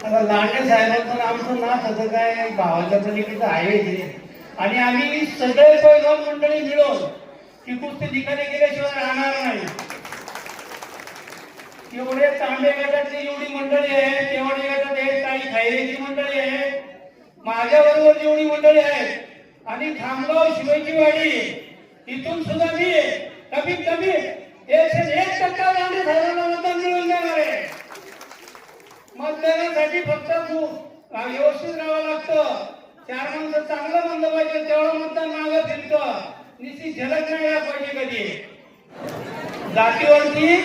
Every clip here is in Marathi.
आता लांडे साहेबांचं आमचं नाव तसं काय भावाच्या पलीकडे आहे ते. आणि आम्ही सगळे पैलवान मंडळी मिळून ती कुस्ती ठिकाणी गेल्याशिवाय राहणार नाही. एवढे तांबे गटातली एवढी मंडळी आहे, तेवढे गटात आहे काही खैरेची मंडळी आहे, माझ्याबरोबर जेवढी मंडळी आहे आणि खामगाव शिवाजी वाडी इथून सुद्धा मी कमीत कमी 101% लांडे साहेबांना मतदान मिळवून देणार आहे. मतदानासाठी फक्त व्यवस्थित राहावं लागतं. 4 माणसं चांगलं म्हणलं पाहिजे, तेवढं मतदान मागं फिरतं. निश्चित झलक नाही यायला पाहिजे कधी. जातीवरती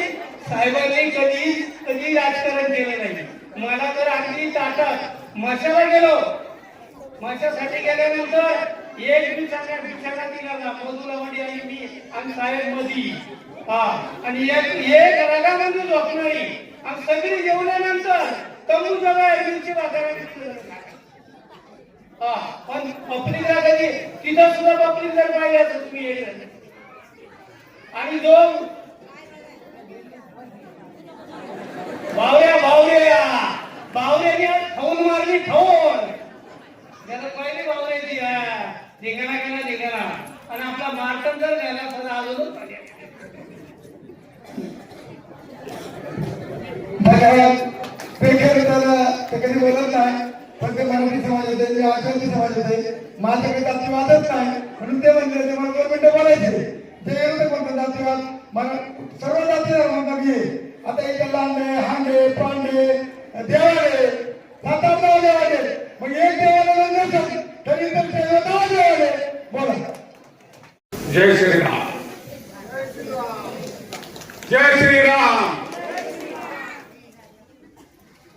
साहेबांनी कधी राजकारण केलं नाही. मला तर अगदी ताटात मशाला गेलो, मशासाठी गेल्यानंतर एक दिवसाला दिला मधुलावाडी आणि मी आणि साहेब मधी आणि एक रगामध्ये झोपणारी आणि सगळी जेवल्यानंतर तंबू जवळ मिरची बाजारात पण पब्लिकला कधी तिथं सुद्धा पब्लिक जर पाहिजे असं तुम्ही आणि जो बावऱ्याने खाऊन मारली खाऊन त्याला पहिले बावऱ्याची धिंगाणा केला धिंगाणा आणि आपला मार्टन जर घ्यायला सगळं आलो कधी बोलत नाही. पण ते मराठी समाज होते, आदिवासी समाज होते, माझ्याकडे जातीवादच नाही म्हणून ते म्हणले ते मला 2 मिनिटं बोलायचे. ते एवढे म्हणतात जातीवाद, मला सर्व जाती धर्मांना मी आता इथे लांडे हांडे पांडे देवाले 7-8 नाव देवाले, मग एक देवाला नसेल तरी तर 9 देवाले. बोला जय श्रीराम. जय श्रीराम.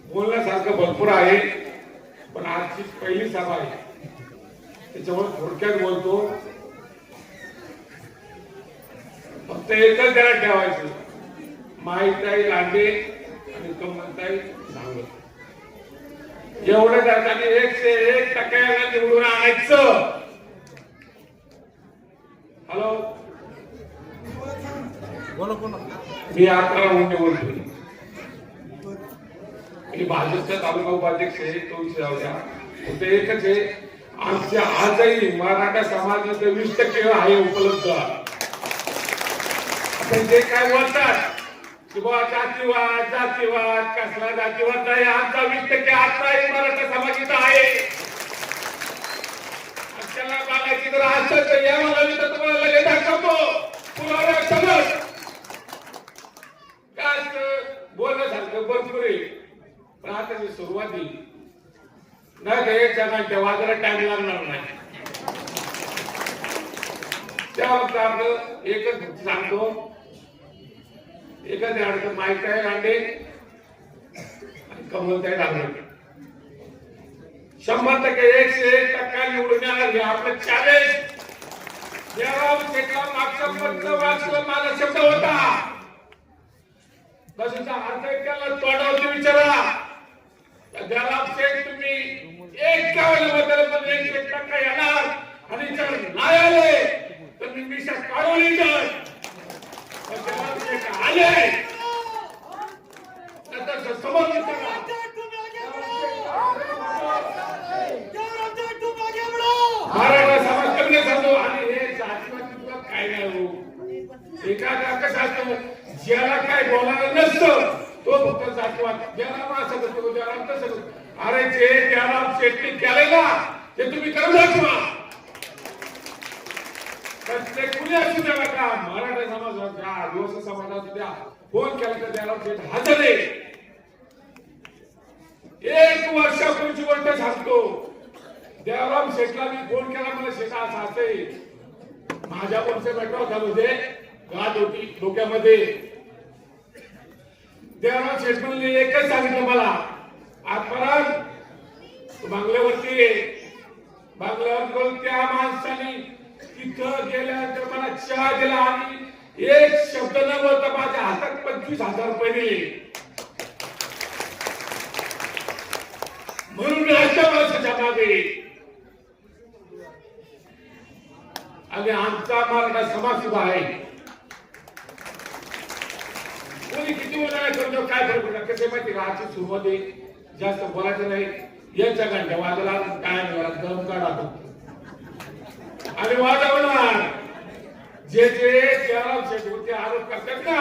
बोलण्यासारखं भरपूर आहे पण आजची पहिली सभा आहे त्याच्यामुळे थोडक्यात बोलतो. फक्त एकच त्याला ठेवायचं, माहिताई लांडे आणि कमलताई सांगत एवढं सरकारने 101% निवडून आणायचं. हॅलो मी 11 बोलतोय. मी भाजपचा तालुका उपाध्यक्ष आहे, तो विषय जाऊ द्या. ते एकच आहे, आमच्या आजही मराठा समाजाचे 20% आहे उपलब्ध. ते काय बोलतात की बाबा जातीवाद कसला जातीवाद नाही, आमचा 20% आजचाही मराठा समाजाचा आहे. त्याला बघायची जर असं या मला मी तर तुम्हाला लगेच दाखवतो पुरावा समज. काय बोलण्यासारखं भरपूर आहे पण आता जी सुरुवाती नाही तर 1 जणांच्या वाजाला टाइम लागणार नाही. त्यावर आपलं एकच सांगतो, एकच अडचण माहिताई लांडे आणि कमलताई लांडे 100% 101% निवडून येणार. हे आपलं चॅलेंज. देवराव शेठला मागचं पत्र वाचलं, माझा शब्द होता कशाचा अर्थ त्याला तोडावते विचारा. देवराव शेठ तुम्ही 51 पण 1% येणार आणि जर नाही आले तर मी मिशा काढून येणार. आले तर समोर मराठा समाज कमी सांगतो आणि हे जातीवाद काय नाही हो. एका कसं असतं ज्याला काय बोलायला नसतं तो फक्त जातीवाद, ज्याला असं करतो त्याला तसं करतो. अरे जे त्याला शेती केलंय ना ते तुम्ही करू दाखवा. ते कुणी असू द्या का मराठा समाज द्या आदिवासी समाज असू द्या, फोन केला तर त्याला शेत हजर आहे. 1 वर्षापूर्वीची गोष्ट सांगतो. देवराम शेठला मी फोन केला, मला शेता असं असे माझ्या वर्षे भेटवा झालो ते गाठ होती डोक्यामध्ये. देवराम शेठ म्हणले एकच सांगितलं मला, आजपर्यंत बांगल्यावरती बांगल्यावर त्या माणसाने तिथं गेल्यानंतर मला चहा दिला आणि एक शब्द न बोलता माझ्या हातात 25,000 रुपये दिले. म्हणून अशा माणसाच्या मागे आणि आमचा मराठा समाज सुद्धा आहे. कोणी किती बोलायला करतो काय फरक पडला. कसे माहिती का आजची सुरुवात आहे जास्त बोलायचं नाही. यांच्या घंट्या वाजला काय दम काढा आणि वाजवणार. जे जे जयराम शेट्टीवरती आरोप करतात ना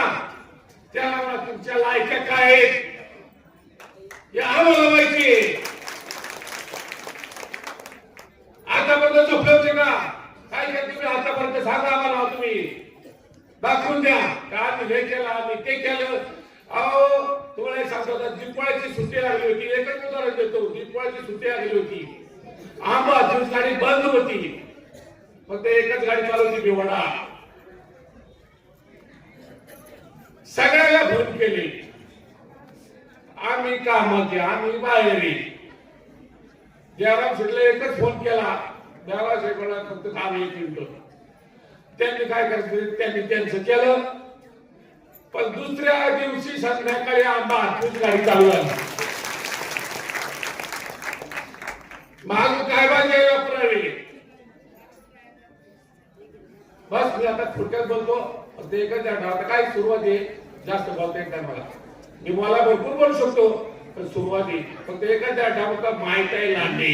त्याला म्हणा तुमच्या लायक्या काय आहेत हे आम्हाला माहिती आहे. आतापर्यंत झोपले होते का काय केलं तुम्ही आतापर्यंत सांगा आम्हाला. तुम्ही दाखवून द्या का मी हे केलं आम्ही ते केलं. अहो तुम्हाला एक सांगतो दीपावळीची सुट्टी लागली होती. एकच उदाहरण देतो. दीपावळीची सुट्टी लागली होती. आंबा ज्यूस गाडी बंद होती. फक्त एकच गाडी चालवती भिवडा. सगळ्याला फोन केले. आम्ही कामात आहे आम्ही बाहेर आहे. जयराम शेट्टीला एकच फोन केला. जयराम शेट्टीला फक्त काम 1 मिनिट. त्यांनी काय करायचं त्यांनी त्यांचं केलं. पण दुसऱ्या दिवशी संध्याकाळी आंबा ज्यूस गाडी चालू झाली. माग काय बाजे वापरावे. बस मी आता थोडक्यात बोलतो. ते एकच आता काय सुरुवात आहे. जास्त बोलता येत नाही मला. मी मला भरपूर बोलू शकतो पण सुरुवात आहे फक्त एकच आठवडा माहित आहे लांडे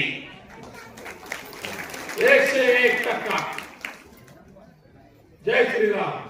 101%. जय श्रीराम.